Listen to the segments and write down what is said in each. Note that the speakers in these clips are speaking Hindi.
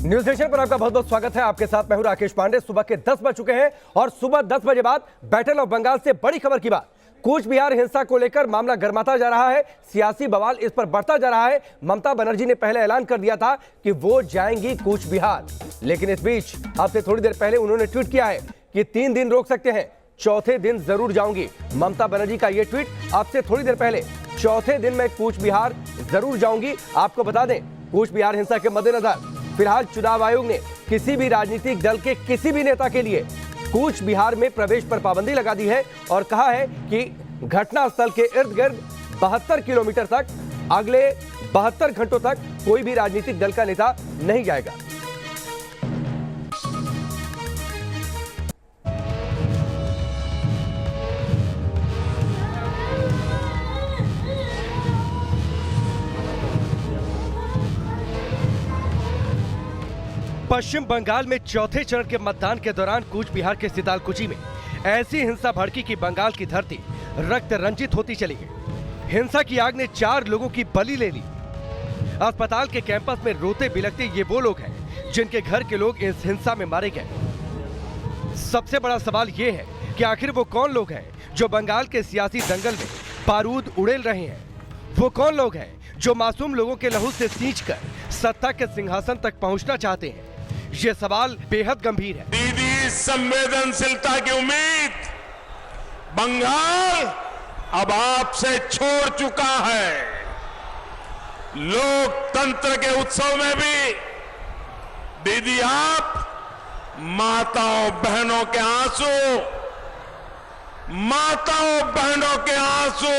न्यूज नेशन पर आपका बहुत बहुत स्वागत है। आपके साथ मैं हूं राकेश पांडे। सुबह के 10 बज चुके हैं और सुबह 10 बजे बाद बैटल ऑफ बंगाल से बड़ी खबर की बात। कूच बिहार हिंसा को लेकर मामला गर्माता जा रहा है, सियासी बवाल इस पर बढ़ता जा रहा है। ममता बनर्जी ने पहले ऐलान कर दिया था कि वो जाएंगी कूच बिहार, लेकिन इस बीच अब से थोड़ी देर पहले उन्होंने ट्वीट किया है कि 3 दिन रोक सकते हैं, चौथे दिन जरूर जाऊंगी। ममता बनर्जी का यह ट्वीट अब से थोड़ी देर पहले, चौथे दिन मैं कूच बिहार जरूर जाऊंगी। आपको बता दें, कूच बिहार हिंसा के मद्देनजर फिलहाल चुनाव आयोग ने किसी भी राजनीतिक दल के किसी भी नेता के लिए कूच बिहार में प्रवेश पर पाबंदी लगा दी है और कहा है कि घटनास्थल के इर्द गिर्द 72 किलोमीटर तक अगले 72 घंटों तक कोई भी राजनीतिक दल का नेता नहीं जाएगा। पश्चिम बंगाल में चौथे चरण के मतदान के दौरान कूच बिहार के सितालकुची में ऐसी हिंसा भड़की कि बंगाल की धरती रक्त रंजित होती चली गई। हिंसा की आग ने 4 लोगों की बलि ले ली। अस्पताल के कैंपस में रोते बिलखते ये वो लोग हैं जिनके घर के लोग इस हिंसा में मारे गए। सबसे बड़ा सवाल ये है कि आखिर वो कौन लोग हैं जो बंगाल के सियासी दंगल में बारूद उड़ेल रहे हैं? वो कौन लोग हैं जो मासूम लोगों के लहू से सींचकर सत्ता के सिंहासन तक पहुंचना चाहते हैं? ये सवाल बेहद गंभीर है। दीदी संवेदनशीलता की उम्मीद बंगाल अब आपसे छोड़ चुका है। लोकतंत्र के उत्सव में भी दीदी आप माताओं बहनों के आंसू, माताओं बहनों के आंसू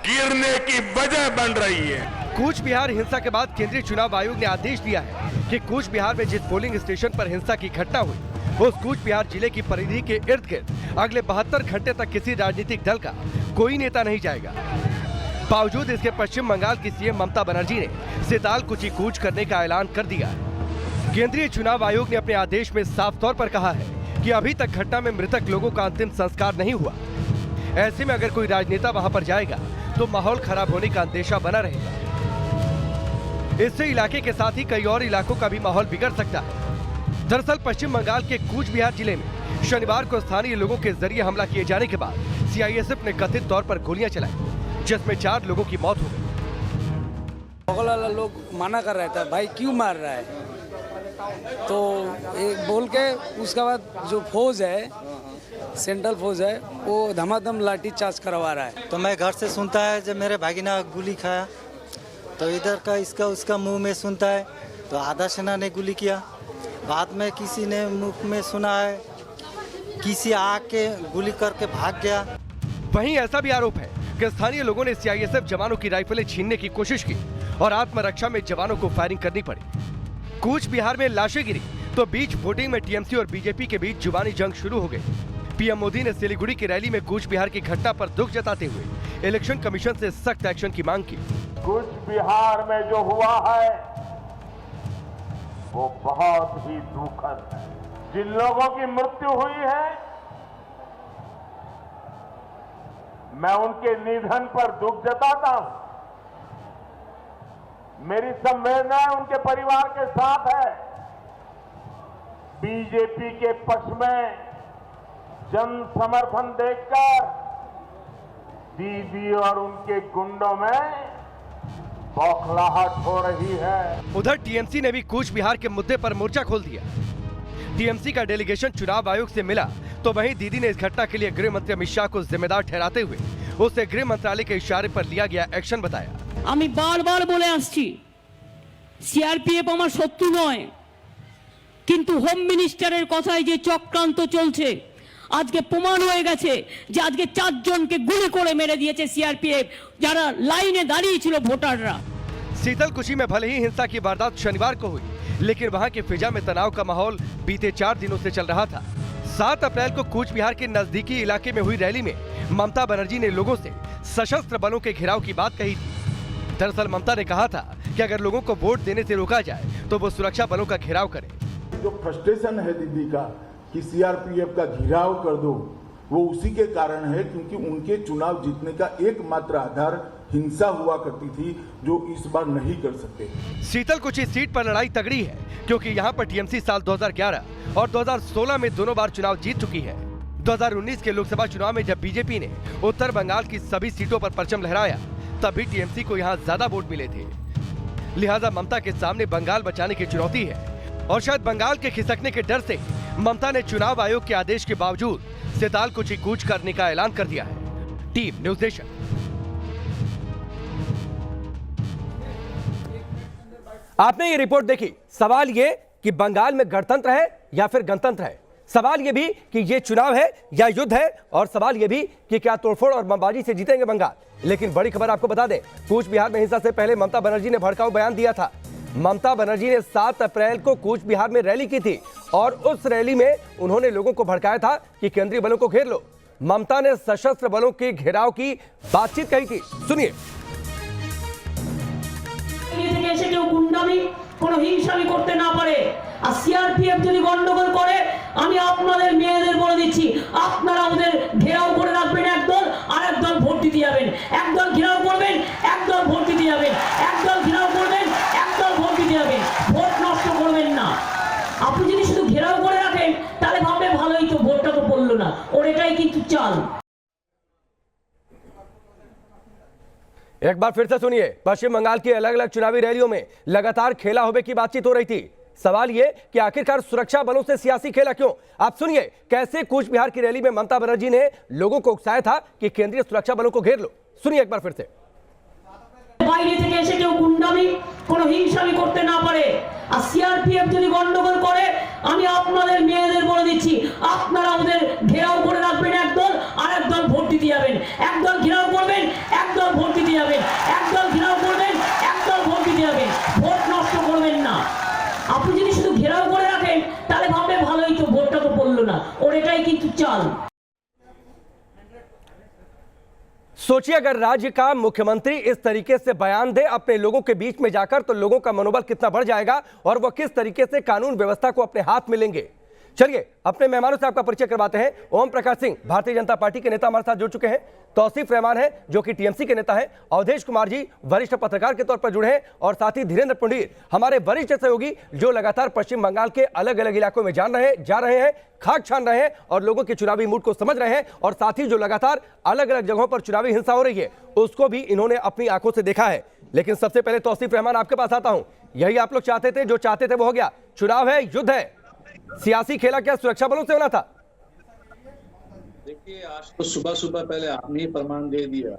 गिरने की वजह बन रही है। कूच बिहार हिंसा के बाद केंद्रीय चुनाव आयोग ने आदेश दिया है कि कूच बिहार में जिस पोलिंग स्टेशन पर हिंसा की घटना हुई उस कूच बिहार जिले की परिधि के इर्द गिर्द अगले 72 घंटे तक किसी राजनीतिक दल का कोई नेता नहीं जाएगा। बावजूद इसके पश्चिम बंगाल की सीएम ममता बनर्जी ने सितालकुची कूच करने का ऐलान कर दिया है। केंद्रीय चुनाव आयोग ने अपने आदेश में साफ तौर पर कहा है कि अभी तक घटना में मृतक लोगों का अंतिम संस्कार नहीं हुआ। ऐसे में अगर कोई राजनेता वहां पर जाएगा तो माहौल खराब होने का अंदेशा बना रहेगा। इससे इलाके के साथ ही कई और इलाकों का भी माहौल बिगड़ सकता है। दरअसल पश्चिम बंगाल के कूच बिहार जिले में शनिवार को स्थानीय लोगों के जरिए हमला किए जाने के बाद सीआईएसएफ ने कथित तौर पर गोलियां चलाई, जिसमें 4 लोगों की मौत हो गई। बगल वाला लोग मना कर रहा था, भाई क्यों मार रहा है, तो एक बोल के उसके बाद जो फौज है, सेंट्रल फौज है, वो धमाधम लाठी चार्ज करवा रहा है। तो मैं घर से सुनता है जब मेरे भाई ने गोली खाया तो इधर का इसका उसका मुंह में सुनता है तो आधा सेना ने गोली किया। बाद में किसी ने मुंह में सुना है, किसी आके गोली करके भाग गया। वहीं ऐसा भी आरोप है कि स्थानीय लोगों ने सीआईएसएफ जवानों की राइफलें छीनने की कोशिश की और आत्मरक्षा में जवानों को फायरिंग करनी पड़ी। कूच बिहार में लाशें गिरी तो बीच वोटिंग में टीएमसी और बीजेपी के बीच जुबानी जंग शुरू हो गई। पीएम मोदी ने सिलीगुड़ी की रैली में कूच बिहार की घटना पर दुख जताते हुए इलेक्शन कमीशन से सख्त एक्शन की मांग की। कूच बिहार में जो हुआ है वो बहुत ही दुखद है। जिन लोगों की मृत्यु हुई है मैं उनके निधन पर दुख जताता हूं। मेरी संवेदना उनके परिवार के साथ है। बीजेपी के पक्ष में जन समर्थन देखकर दीदी और उनके गुंडों में बौखलाहट हो रही है। उधर टीएमसी ने भी कूच बिहार के मुद्दे पर मोर्चा खोल दिया। टीएमसी का डेलीगेशन चुनाव आयोग से मिला तो वहीं दीदी ने इस घटना के लिए गृह मंत्री अमित शाह को जिम्मेदार ठहराते हुए उसे गृह मंत्रालय के इशारे पर लिया गया एक्शन बताया। আমি বারবার বলে আসছি সিআরপিএফ আমার শত্রু নয়, কিন্তু হোম মিনিস্টারের কথায় যে চক্রান্ত চলছে আজকে প্রমাণ হয়ে গেছে যে আজকে 4 জনকে গুলি করে মেরে দিয়েছে সিআরপিএফ, যারা লাইনে দাঁড়িয়ে ছিল ভোটাররা। शीतलकुची में भले ही हिंसा की वारदात शनिवार को हुई, लेकिन वहां की फिजा में तनाव का माहौल बीते 4 दिनों से चल रहा था। 7 अप्रैल को कूच बिहार के नजदीकी इलाके में हुई रैली में ममता बनर्जी ने लोगों से सशस्त्र बलों के घिराव की बात कही थी। दरअसल ममता ने कहा था कि अगर लोगों को वोट देने से रोका जाए तो वो सुरक्षा बलों का घेराव करें। जो फ्रस्ट्रेशन है दीदी का कि सीआरपीएफ का घिराव कर दो, वो उसी के कारण है क्योंकि उनके चुनाव जीतने का एकमात्र आधार हिंसा हुआ करती थी जो इस बार नहीं कर सकते। शीतलकुची सीट पर लड़ाई तगड़ी है क्योंकि यहाँ पर टीएमसी साल 2011 और 2016 में दोनों बार चुनाव जीत चुकी है। 2019 के लोकसभा चुनाव में जब बीजेपी ने उत्तर बंगाल की सभी सीटों पर परचम लहराया तभी टीएमसी को यहाँ ज्यादा वोट मिले थे। लिहाजा ममता के सामने बंगाल बचाने की चुनौती है और शायद बंगाल के खिसकने के डर से ममता ने चुनाव आयोग के आदेश के बावजूद शीतलकुची कूच करने का ऐलान कर दिया है। Team news nation. आपने ये रिपोर्ट देखी। सवाल ये कि बंगाल में गणतंत्र है या फिर गणतंत्र है। सवाल ये भी कि ये चुनाव है या युद्ध है, और सवाल ये भी कि क्या तोड़फोड़ और बमबाजी से जीतेंगे बंगाल। लेकिन बड़ी खबर आपको बता दें, कूच बिहार में हिंसा से पहले ममता बनर्जी ने भड़काऊ बयान दिया था। ममता बनर्जी ने 7 अप्रैल को कूच बिहार में रैली की थी और उस रैली में उन्होंने लोगों को भड़काया था कि केंद्रीय बलों को घेर लो। ममता ने सशस्त्र बलों के घेराव की बातचीत कही थी। सुनिए। এসে কেউ গুন্ডামি কোনো হিংসামি করতে না পারে, আর সিআরপিএফ যদি গন্ডগোল করে আমি আপনাদের মেয়েদের বলে দিচ্ছি আপনারা ওদের ঘেরাও করে রাখবেন, একদল আর একদল ভোট দিতে যাবেন, একদল ঘেরাও করবেন একদল ভোট দিতে যাবেন, একদল ঘেরাও করবেন একদল ভোট দিতে যাবেন, ভোট নষ্ট করবেন না। আপনি যদি শুধু ঘেরাও করে রাখেন তাহলে ভাববে ভালোই তো, ভোটটা তো পড়লো না, ওর এটাই কিন্তু চাল। एक बार फिर से सुनिए। पश्चिम बंगाल की अलग अलग चुनावी रैलियों में लगातार खेला होबे की बातचीत हो रही थी। सवाल ये कि आखिरकार सुरक्षा बलों से सियासी खेला क्यों। आप सुनिए कैसे कूच बिहार की रैली में ममता बनर्जी ने लोगों को उकसाया था कि केंद्रीय सुरक्षा बलों को घेर लो। सुनिए एक बार फिर से। বাইরে থেকে এসে কেউ গুন্ডামি কোনো হিংসামি করতে না পারে, আর সিআরপিএফ যদি গন্ডগোল করে আমি আপনাদের মেয়েদের বলে দিচ্ছি আপনারা ওদের ঘেরাও করে রাখবেন, একদল আর একদল ভোট দিতে যাবেন, একদল ঘেরাও করবেন একদল ভোট দিতে যাবেন, একদল ঘেরাও করবেন একদল ভোট দিতে যাবেন, ভোট নষ্ট করবেন না। আপনি যদি শুধু ঘেরাও করে রাখেন তাহলে ভাববে ভালোই তো, ভোটটা তো পড়লো না, ওর এটাই কিন্তু চাল। सोचिए अगर राज्य का मुख्यमंत्री इस तरीके से बयान दे अपने लोगों के बीच में जाकर तो लोगों का मनोबल कितना बढ़ जाएगा और वह किस तरीके से कानून व्यवस्था को अपने हाथ में लेंगे। चलिए अपने मेहमानों से आपका परिचय करवाते हैं। ओम प्रकाश सिंह भारतीय जनता पार्टी के नेता हमारे साथ जुड़ चुके हैं। तौसीफ रहमान है जो कि टीएमसी के नेता हैं। अवधेश कुमार जी वरिष्ठ पत्रकार के तौर पर जुड़े हैं और साथ ही धीरेन्द्र पुंडीर हमारे वरिष्ठ सहयोगी जो लगातार पश्चिम बंगाल के अलग अलग इलाकों में जा रहे हैं, खाक छान रहे हैं और लोगों के चुनावी मूड को समझ रहे हैं, और साथ ही जो लगातार अलग अलग जगहों पर चुनावी हिंसा हो रही है उसको भी इन्होंने अपनी आंखों से देखा है। लेकिन सबसे पहले तौसीफ रहमान आपके पास आता हूं। यही आप लोग चाहते थे, जो चाहते थे वो हो गया। चुनाव है, युद्ध है, सियासी खेला क्या सुरक्षा बलों से होना था? देखिए आज तो सुबह सुबह पहले आपने ही प्रमाण दे दिया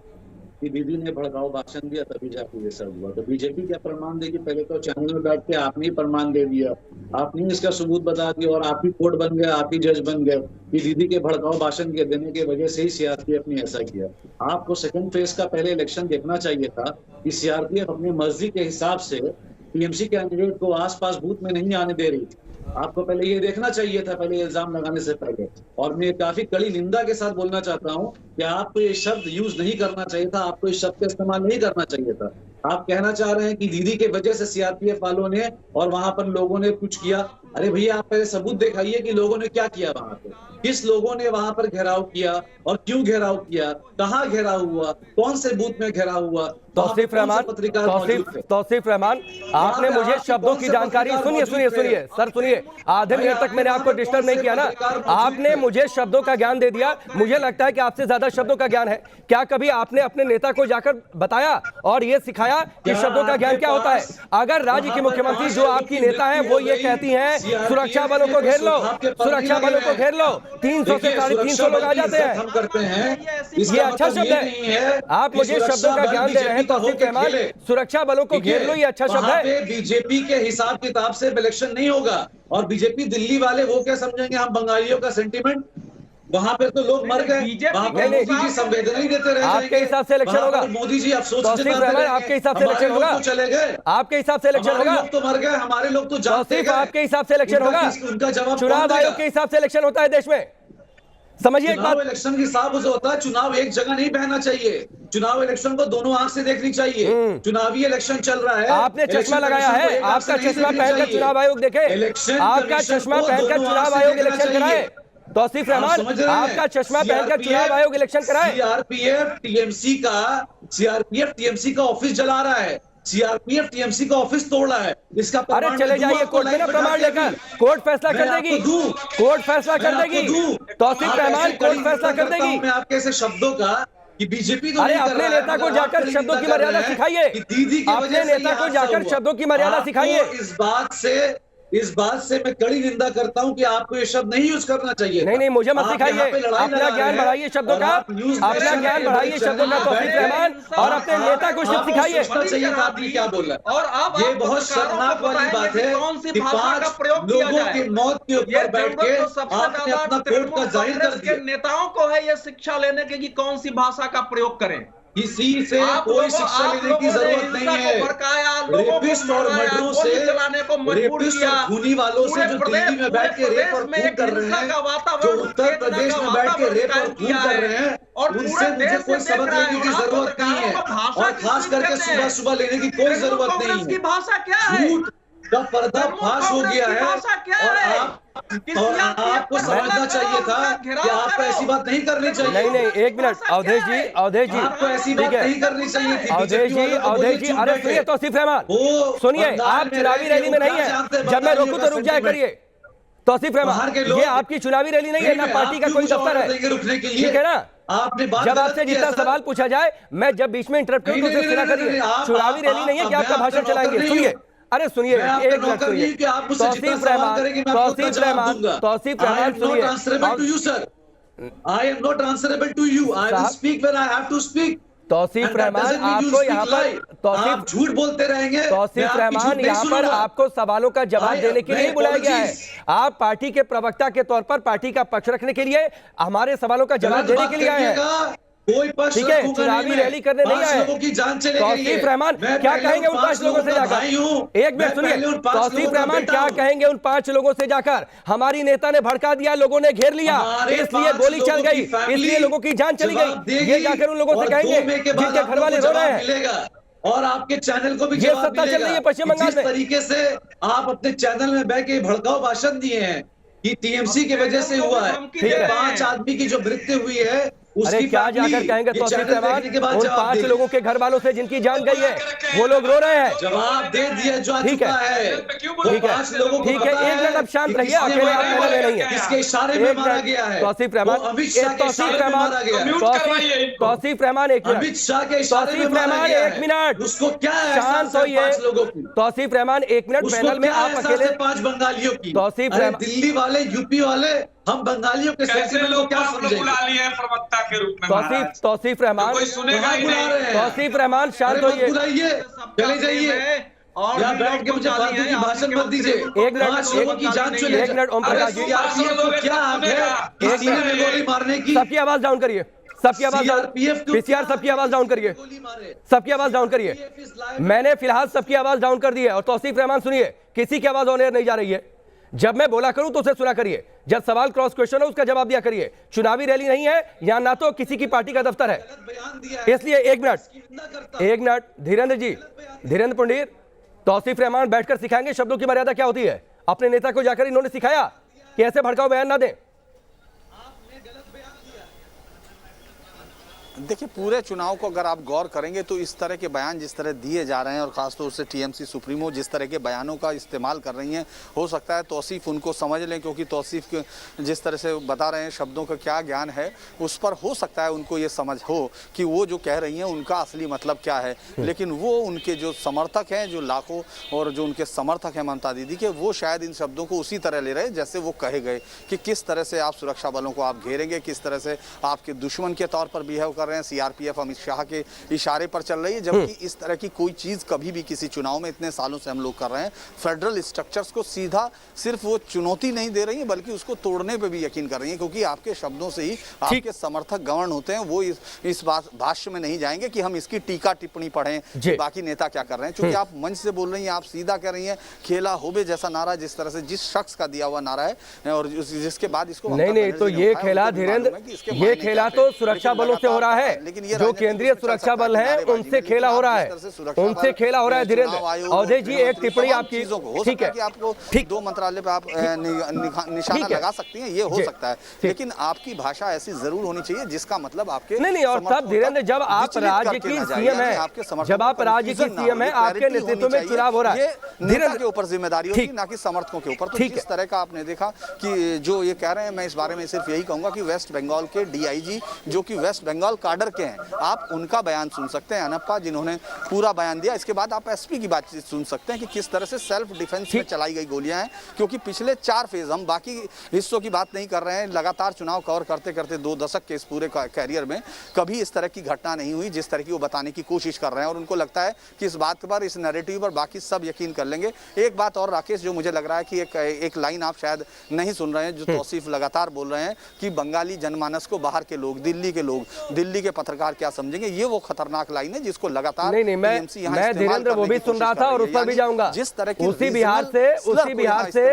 कि दीदी ने भड़काऊ भाषण दिया तभी जाके ये सब हुआ। तो बीजेपी क्या प्रमाण देगी? पहले तो चैनल में बैठ के आपने ही प्रमाण दे दिया, आपने ही इसका सबूत बता दिया और आप ही कोर्ट बन गए, आप ही जज बन गए कि दीदी के भड़काऊ भाषण के देने की वजह से ही सीआरपीएफ ने ऐसा किया। आपको सेकंड फेज का पहले इलेक्शन देखना चाहिए था कि सीआरपीएफ अपनी मर्जी के हिसाब से टीएमसी कैंडिडेट को आसपास बूथ में नहीं आने दे रही थी। आपको पहले ये देखना चाहिए था, पहले इल्जाम लगाने से पहले। और मैं काफी कड़ी निंदा के साथ बोलना चाहता हूं कि आपको ये शब्द यूज नहीं करना चाहिए था, आपको इस शब्द का इस्तेमाल नहीं करना चाहिए था। आप कहना चाह रहे हैं कि दीदी के वजह से सीआरपीएफ वालों ने और वहां पर लोगों ने कुछ किया। अरे भैया आप पहले सबूत दिखाइए कि लोगों ने क्या किया वहां पे, किस लोगों ने वहां पर घेराव किया और क्यों घेराव किया, कहां घेराव हुआ, कौन से बूथ में घेराव हुआ। तौसीफ रहमान आपने मुझे शब्दों की जानकारी सुनिए सर सुनिए, आधे मिनट तक मैंने आपको डिस्टर्ब नहीं किया ना। आपने मुझे शब्दों का ज्ञान दे दिया। मुझे लगता है कि आपसे ज्यादा शब्दों का ज्ञान है। क्या कभी आपने अपने नेता को जाकर बताया और ये सिखाया कि शब्दों का ज्ञान क्या होता है? अगर राज्य के मुख्यमंत्री जो आपकी नेता है वो ये कहती हैं सुरक्षा बलों को घेर लो, सुरक्षा बलों को घेर लो, 300 से 350 लोग आ जाते हैं, ये अच्छा शब्द है। आप मुझे शब्दों का ज्ञान दे रहे हैं तौसीफ रहमान, सुरक्षा बलों को घेर लो, ये अच्छा शब्द है। बीजेपी के हिसाब किताब से इलेक्शन नहीं होगा और बीजेपी दिल्ली वाले वो क्या समझेंगे हम बंगालियों का सेंटीमेंट। वहां पर तो लोग मर गए, वहां पर मोदी जी संवेदना ही देते रहे। आपके हिसाब से इलेक्शन होगा मोदी जी अफसोस आपके हिसाब से इलेक्शन होगा, चले गए आपके हिसाब से इलेक्शन होगा, तो मर गए, हमारे लोग तो जाते गए। आपके हिसाब से इलेक्शन होगा, उनका जवाब चुनाव आयोग के हिसाब से इलेक्शन होता है देश में। समझिए एक बात, इलेक्शन के हिसाब से होता है। चुनाव एक जगह नहीं बहना चाहिए, चुनाव इलेक्शन को दोनों आंख से देखनी चाहिए। चुनावी इलेक्शन चल रहा है, आपने चश्मा लगाया है, आपका चश्मा पहनकर चुनाव आयोग देखे, आपका चश्मा पहनकर चुनाव आयोग इलेक्शन कराए। तौसीफ रहमान, आपका चश्मा पहनकर चुनाव आयोग इलेक्शन कराए। सीआरपीएफ टीएमसी का ऑफिस जला रहा है, सीआरपीएफ टीएमसी का ऑफिस तोड़ रहा है। इसका अरे चले जाइए कोर्ट में ना प्रमाण लेकर, कोर्ट फैसला कर देगी, कोर्ट फैसला कर देगी। तौसीफ रहमान, कोर्ट फैसला कर देगी। मैं आपके ऐसे शब्दों का कि बीजेपी तो अरे अपने नेता को जाकर शब्दों की मर्यादा सिखाइए, अपने नेता को जाकर शब्दों की मर्यादा सिखाइए। इस बात से मैं कड़ी निंदा करता हूं कि आपको ये शब्द नहीं यूज करना चाहिए। नहीं, मुझे मत सिखाइए, अपना ज्ञान बढ़ाइए शब्दों का, अपना ज्ञान बढ़ाइए शब्दों का तौसीफ रहमान, और अपने नेता को शब्द सिखाइए। चाहिए था आपने क्या बोला, और आप ये बहुत शर्मनाक वाली बात है कि 5 लोगों की मौत के ऊपर बैठ के आपने अपना कोर्ट का जाहिर कर दिया। नेताओं को है ये शिक्षा लेने की कि कौन सी भाषा का प्रयोग करें। किसी से कोई शिक्षा लेने की जरूरत नहीं है। रेपिस्ट और मर्डरों से, रेपिस्ट और खूनी वालों से जो दिल्ली में बैठ के रेप और खून कर रहे हैं, जो उत्तर प्रदेश में बैठ के रेप और खून कर रहे हैं, उनसे मुझे कोई सबक लेने की जरूरत नहीं है, और खास करके सुबह सुबह लेने की कोई जरूरत नहीं है। भाषा क्या है? झूठ का पर्दाफाश हो गया है, और आपको समझना चाहिए था कि आपको ऐसी बात नहीं करनी चाहिए। नहीं, एक मिनट अवधेश जी, आपको ऐसी बात नहीं करनी चाहिए थी। अवधेश जी, अरे सुनिए तौसीफ रहमान, सुनिए, आप चुनावी रैली में नहीं है, जब मैं रोकूं तो रुक जाए करिए। तौसीफ रहमान, ये आपकी चुनावी रैली नहीं है, ना पार्टी का कोई दफ्तर है, ठीक है ना? आपने जब आपसे जितना सवाल पूछा जाए, मैं जब बीच में इंटरप्ट करूं तो उसे सुना करिए। चुनावी रैली नहीं है कि आपका भाषण चलाएंगे। सुनिए, अरे सुनिए, एक मिनट सुनिए। तौसीफ रहमान सुनिए। I am not answerable to you. I will speak when I have to speak. Tausif Rahman, आपको यहाँ पर आप झूठ बोलते रहेंगे। तौसीफ रहमान, यहाँ पर आपको सवालों का जवाब देने के लिए बुलाया गया है। आप पार्टी के प्रवक्ता के तौर पर पार्टी का पक्ष रखने के लिए, हमारे सवालों का जवाब देने के लिए आए हैं, कोई पक्ष ठीक है? चुनावी रैली करने नहीं आए। तौसीफ रहमान क्या कहेंगे उन 5 लोगों से जाकर? एक मिनट सुनिए, तौसीफ रहमान क्या कहेंगे उन 5 लोगों से जाकर? हमारी नेता ने भड़का दिया, लोगों ने घेर लिया, इसलिए गोली चल गई, इसलिए लोगों की जान चली गई, ये जाकर उन लोगों से कहेंगे जिनके घर वाले रो रहे हैं। और आपके चैनल को भी ये सत्ता चल रही है पश्चिम बंगाल में। जिस तरीके से आप अपने चैनल में बैठ के भड़काऊ भाषण दिए हैं कि टीएमसी की वजह से हुआ है, 5 आदमी की जो मृत्यु हुई है, अरे क्या जाकर कहेंगे तौसीफ रहमान उन 5 लोगों के घर वालों से जिनकी जान गई है? वो लोग रो रहे हैं। जवाब दे दिया जो ठीक है, ठीक है, एक मिनट अब शांत रहिए, अकेले आप पहले नहीं है, किसके इशारे में मारा गया है? तौसीफ रहमान, तौसीफ रहमान एक मिनट, अमित शाह के इशारे में मारा गया है। एक मिनट, उसको क्या है? शांत होइए। तौसीफ रहमान एक मिनट, पैनल में आप अकेले। 5 बंगालियों की, तौसीफ रहमान, दिल्ली वाले, यूपी वाले, हम बंगालियों के सेंटिमेंट को क्या समझेंगे? प्रवक्ता के रूप में तौसीफ रहमान, तौसीफ रहमान शांत होइए, चले जाइए, और बैठ के मुझे फालतू की भाषण मत दीजिए। एक मिनट, की जान चले। एक मिनट ओम प्रकाश जी, क्या आप है किसी ने गोली मारने की? सबकी आवाज डाउन करिए, सबकी आवाज डाउन, पीसीआर सबकी आवाज डाउन करिए, सबकी आवाज डाउन करिए। मैंने फिलहाल सबकी आवाज डाउन कर दी है। और तौसीफ रहमान सुनिए, किसी की आवाज ऑन एयर नहीं जा रही है। जब मैं बोला करूं तो उसे सुना करिए, जब सवाल क्रॉस क्वेश्चन हो उसका जवाब दिया करिए। चुनावी रैली नहीं है यहाँ, ना तो किसी की पार्टी का दफ्तर है, इसलिए एक मिनट धीरेन्द्र जी, धीरेन्द्र पुंडीर, तौसीफ रहमान बैठकर सिखाएंगे शब्दों की मर्यादा क्या होती है। अपने नेता को जाकर इन्होंने सिखाया कि ऐसे भड़काऊ बयान ना दें। देखिए, पूरे चुनाव को अगर आप गौर करेंगे तो इस तरह के बयान जिस तरह दिए जा रहे हैं, और खासतौर से टीएमसी सुप्रीमो जिस तरह के बयानों का इस्तेमाल कर रही हैं, हो सकता है तौसीफ उनको समझ लें, क्योंकि तौसीफ जिस तरह से बता रहे हैं शब्दों का क्या ज्ञान है, उस पर हो सकता है उनको ये समझ हो कि वो जो कह रही हैं उनका असली मतलब क्या है। लेकिन वो उनके जो समर्थक हैं, जो लाखों और जो उनके समर्थक हैं ममता दीदी के, वो शायद इन शब्दों को उसी तरह ले रहे हैं जैसे वो कहे गए कि किस तरह से आप सुरक्षा बलों को आप घेरेंगे, किस तरह से आपके दुश्मन के तौर पर बिहेव कर रहे हैं। सीआरपीएफ अमित शाह के इशारे पर चल रही है, जबकि इस तरह की कोई चीज कभी भी किसी चुनाव में इतने सालों से हम लोग कर रहे हैं। फेडरल स्ट्रक्चर्स को सीधा सिर्फ वो चुनौती नहीं दे रही है, बल्कि उसको तोड़ने पे भी यकीन कर रही है, क्योंकि आपके शब्दों से ही आपके समर्थक गवर्न होते हैं। वो इस भाष्य में नहीं जाएंगे कि हम इसकी टीका टिप्पणी पढ़ें बाकी नेता क्या कर रहे हैं, क्योंकि आप मंच से बोल रही हैं, आप सीधा कह रही हैं खेला होबे जैसा नारा, जिस तरह से जिस शख्स का दिया हुआ नारा है, और जिसके बाद इसको नहीं तो ये खेला धीरेन्द्र, ये खेला तो सुरक्षा बलों से हो रहा है, जो केंद्रीय सुरक्षा बल है उनसे खेला हो रहा है, उनसे खेला हो रहा है। धीरेन्द्र अवधेश जी, एक टिप्पणी आपकी, ठीक है, आपको ठीक, 2 मंत्रालय पे आप निशाना लगा सकती हैं, ये हो सकता है, लेकिन आपकी भाषा ऐसी जरूर होनी चाहिए जिसका मतलब आपके नहीं। और तब धीरेन्द्र, जब आप राज्य की सीएम है, जब आप राज्य की सीएम है, आपके नेतृत्व में चुनाव हो रहा है, नेता के ऊपर जिम्मेदारी होती है, ना कि समर्थकों के ऊपर। तो जिस तरह का आपने देखा कि जो ये कह रहे हैं, मैं इस बारे में सिर्फ यही कहूंगा कि वेस्ट बंगाल के डीआईजी जो कि वेस्ट बंगाल काडर के हैं, आप उनका बयान सुन सकते हैं, अनप्पा, जिन्होंने पूरा बयान दिया। इसके बाद आप एसपी की बातचीत सुन सकते हैं कि किस तरह से सेल्फ डिफेंस में चलाई गई गोलियां हैं, क्योंकि पिछले 4 फेज, हम बाकी हिस्सों की बात नहीं कर रहे हैं, लगातार चुनाव कवर करते करते 2 दशक के इस पूरे कैरियर में कभी इस तरह की घटना नहीं हुई जिस तरह की वो बताने की कोशिश कर रहे हैं, और उनको लगता है कि इस बात पर, इस नैरेटिव पर बाकी सब यकीन कर लेंगे। एक बात और राकेश, जो मुझे लग रहा है कि एक लाइन आप शायद नहीं सुन रहे हैं, जो तौसीफ लगातार बोल रहे हैं कि बंगाली जनमानस को बाहर के लोग, दिल्ली के पत्रकार क्या समझेंगे, ये वो खतरनाक लाइन है जिसको लगातार नहीं, मैं धीरेन्द्र वो भी सुन रहा था और उस पर भी जाऊंगा। जिस तरह की उसी बिहार से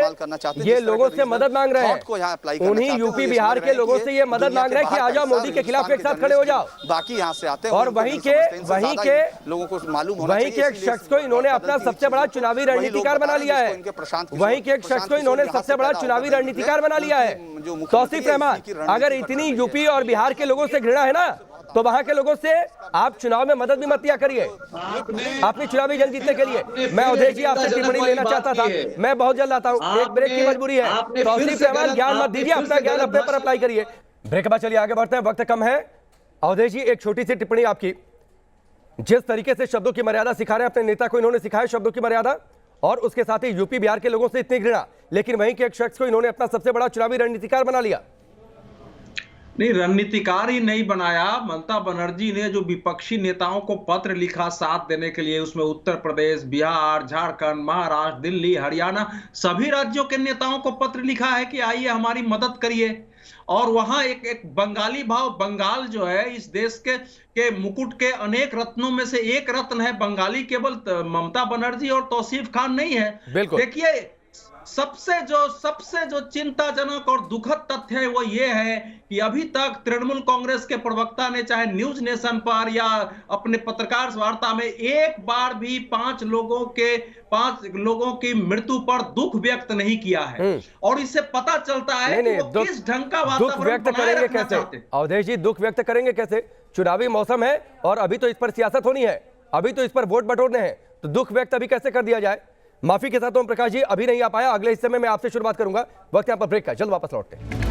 ये लोगों से मदद मांग रहे हैं, उन्हीं यूपी बिहार के लोगों से ये मदद मांग रहे हैं कि आ जाओ, मोदी के खिलाफ एक साथ खड़े हो जाओ। बाकी यहाँ से आते हैं और वहीं के लोगों को मालूम होना वहीं के एक शख्स को इन्होंने अपना सबसे बड़ा चुनावी रणनीतिकार बना लिया है, वहीं के एक शख्स को इन्होंने सबसे बड़ा चुनावी रणनीतिकार बना लिया है, तौसीफ रहमान। अगर इतनी यूपी और बिहार के लोगों से घृणा है ना, तो वहां के लोगों से आप चुनाव में मदद भी मत किया करिए अपनी चुनावी जंग जीतने के लिए। मैं अवधेश जी आपसे टिप्पणी लेना चाहता था, मैं बहुत जल्द आता हूं, एक ब्रेक की मजबूरी है। तौसीफ रहमान, ज्ञान मत दीजिए, अपना ज्ञान अपने पर अप्लाई करिए। ब्रेक के बाद चलिए आगे बढ़ते हैं, वक्त कम है। अवधेश जी, एक छोटी सी टिप्पणी आपकी, जिस तरीके से शब्दों की मर्यादा सिखा रहे हैं अपने नेता को, इन्होंने सिखाया शब्दों की मर्यादा, और उसके साथ ही यूपी बिहार के लोगों से इतनी घृणा, लेकिन वहीं के एक शख्स को इन्होंने अपना सबसे बड़ा चुनावी रणनीतिकार बना लिया। नहीं, रणनीतिकार ही नहीं बनाया, ममता बनर्जी ने जो विपक्षी नेताओं को पत्र लिखा साथ देने के लिए, उसमें उत्तर प्रदेश, बिहार, झारखंड, महाराष्ट्र, दिल्ली, हरियाणा, सभी राज्यों के नेताओं को पत्र लिखा है कि आइए हमारी मदद करिए। और वहां एक बंगाली भाव, बंगाल जो है इस देश के मुकुट के अनेक रत्नों में से एक रत्न है बंगाली, केवल ममता बनर्जी और तौसीफ खान नहीं है। देखिए, सबसे जो चिंताजनक और दुखद तथ्य है वो ये है कि अभी तक तृणमूल कांग्रेस के प्रवक्ता ने चाहे न्यूज नेशन पर या अपने पत्रकार वार्ता में एक बार भी 5 लोगों की मृत्यु पर दुख व्यक्त नहीं किया है। और इससे पता चलता है कि वो किस ढंग का वातावरण बनाए रखना चाहते हैं। अवधेश जी, दुख व्यक्त करेंगे कैसे? चुनावी मौसम है और अभी तो इस पर सियासत होनी है, अभी तो इस पर वोट बटोरने हैं, तो दुख व्यक्त अभी कैसे कर दिया जाए? माफी के साथ ओम प्रकाश जी अभी नहीं आ पाया, अगले हिस्से में मैं आपसे शुरुआत करूंगा। वक्त यहां पर ब्रेक का, जल्द वापस लौटते हैं।